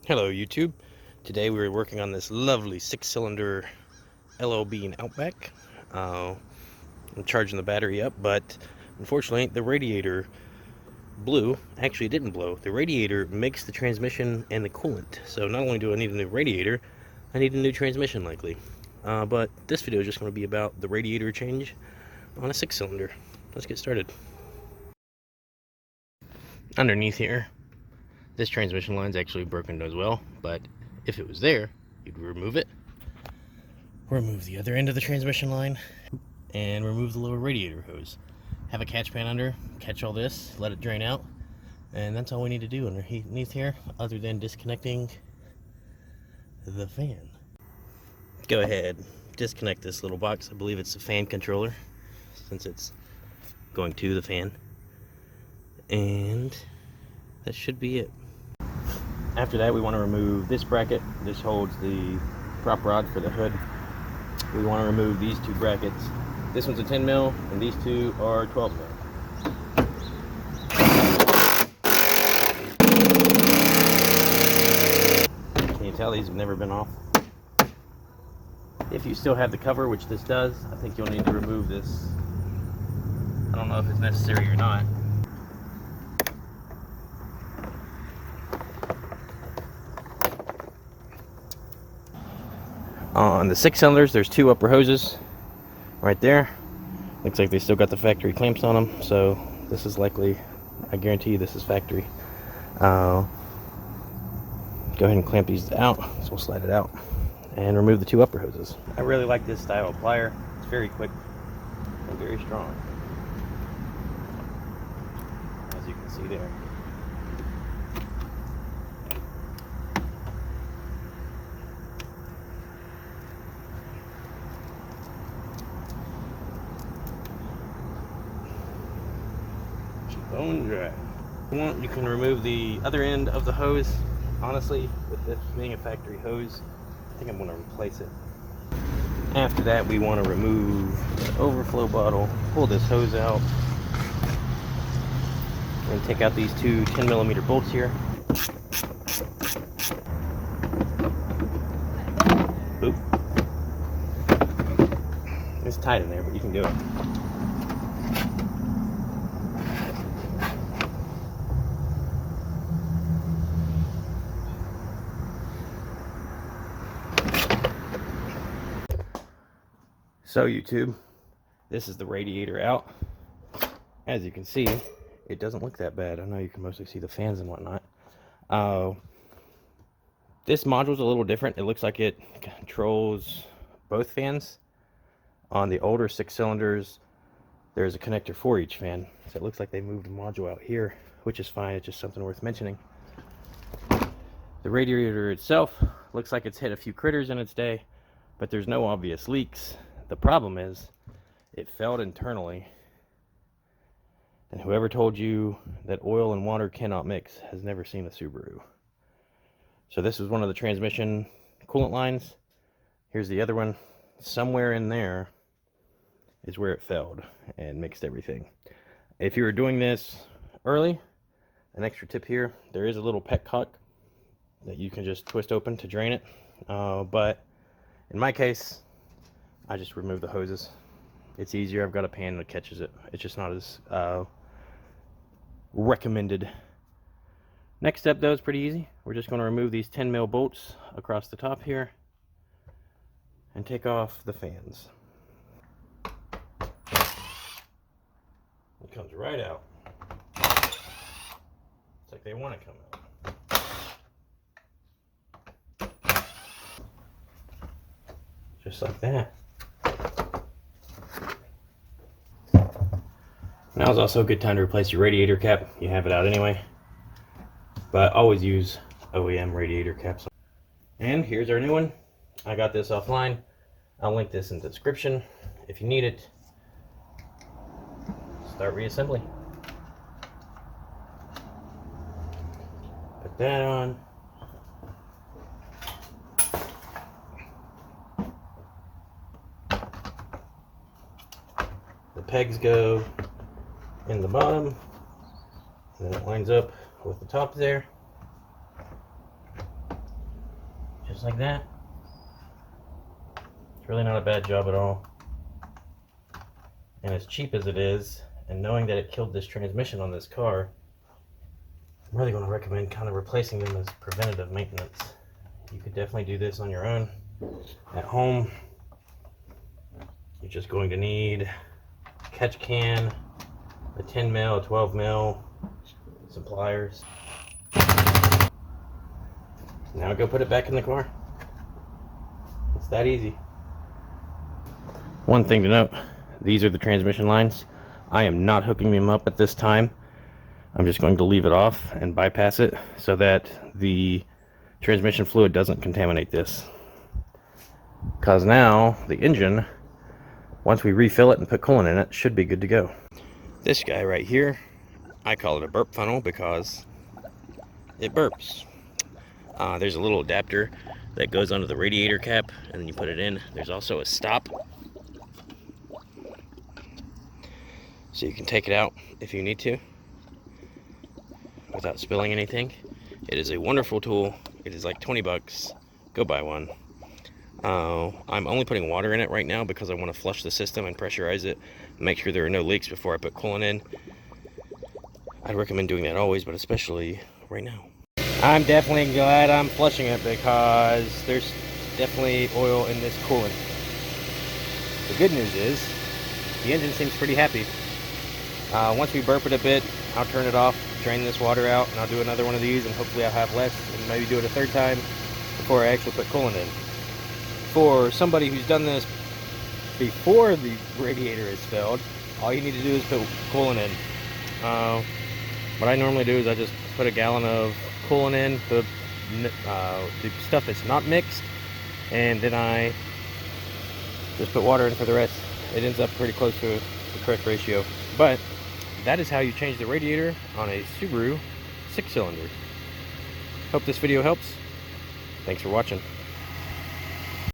Hello YouTube. Today we're working on this lovely 6-cylinder LLB in Outback. I'm charging the battery up, but unfortunately the radiator blew. Actually, it didn't blow. The radiator makes the transmission and the coolant. So not only do I need a new radiator, I need a new transmission likely. But this video is just going to be about the radiator change on a 6-cylinder. Let's get started. Underneath here, this transmission line is actually broken as well, but if it was there, you'd remove it, remove the other end of the transmission line, and remove the lower radiator hose. Have a catch pan under, catch all this, let it drain out, and that's all we need to do underneath here, other than disconnecting the fan. Go ahead, disconnect this little box. I believe it's a fan controller, since it's going to the fan. And that should be it. After that, we want to remove this bracket. This holds the prop rod for the hood. We want to remove these two brackets. This one's a 10 mil, and these two are 12 mil. Can you tell these have never been off? If you still have the cover, which this does, I think you'll need to remove this. I don't know if it's necessary or not. On the 6 cylinders, there's two upper hoses right there. Looks like they still got the factory clamps on them, so this is likely, I guarantee you this is factory. Go ahead and clamp these out, so we'll slide it out and remove the two upper hoses. I really like this style of plier. It's very quick and very strong, as you can see there. Bone dry. If you want, you can remove the other end of the hose. Honestly, with this being a factory hose, I think I'm going to replace it. After that, we want to remove the overflow bottle, pull this hose out, and take out these two 10mm bolts here. Oop. It's tight in there, but you can do it. So YouTube, this is the radiator out. As you can see, it doesn't look that bad. I know you can mostly see the fans and whatnot. This module's a little different. It looks like it controls both fans. On the older 6 cylinders, there's a connector for each fan. So it looks like they moved a module out here, which is fine. It's just something worth mentioning. The radiator itself looks like it's hit a few critters in its day, but there's no obvious leaks. The problem is, it failed internally, and whoever told you that oil and water cannot mix has never seen a Subaru. So this is one of the transmission coolant lines. Here's the other one. Somewhere in there is where it failed and mixed everything. If you were doing this early, an extra tip here, there is a little petcock that you can just twist open to drain it. But in my case, I just remove the hoses. It's easier. I've got a pan that catches it. It's just not as recommended. Next step though is pretty easy. We're just going to remove these 10mm bolts across the top here and take off the fans. It comes right out. It's like they want to come out. Just like that. Now is also a good time to replace your radiator cap. You have it out anyway. But always use OEM radiator caps. And here's our new one. I got this offline. I'll link this in the description if you need it. Start reassembly. Put that on. The pegs go in the bottom, and then it lines up with the top there. just like that. It's really not a bad job at all. And as cheap as it is, and knowing that it killed this transmission on this car, I'm really going to recommend kind of replacing them as preventative maintenance. You could definitely do this on your own at home. You're just going to need a catch can, a 10 mil, a 12 mil, some pliers. Now go put it back in the car. It's that easy. One thing to note, these are the transmission lines. I am not hooking them up at this time. I'm just going to leave it off and bypass it so that the transmission fluid doesn't contaminate this. Because now the engine, once we refill it and put coolant in it, should be good to go. This guy right here, I call it a burp funnel because it burps. There's a little adapter that goes under the radiator cap, and then you put it in. There's also a stop, so you can take it out if you need to without spilling anything. It is a wonderful tool. It is like 20 bucks. Go buy one. I'm only putting water in it right now because I want to flush the system and pressurize it, make sure there are no leaks before I put coolant in. I'd recommend doing that always, but especially right now. I'm definitely glad I'm flushing it because there's definitely oil in this coolant. The good news is the engine seems pretty happy. Once we burp it a bit, I'll turn it off, drain this water out, and I'll do another one of these, and hopefully I'll have less, and maybe do it a third time before I actually put coolant in. For somebody who's done this before the radiator is filled, all you need to do is put coolant in. What I normally do is I just put a gallon of coolant in, the stuff that's not mixed, and then I just put water in for the rest. It ends up pretty close to the correct ratio. But that is how you change the radiator on a Subaru 6-cylinder. Hope this video helps. Thanks for watching.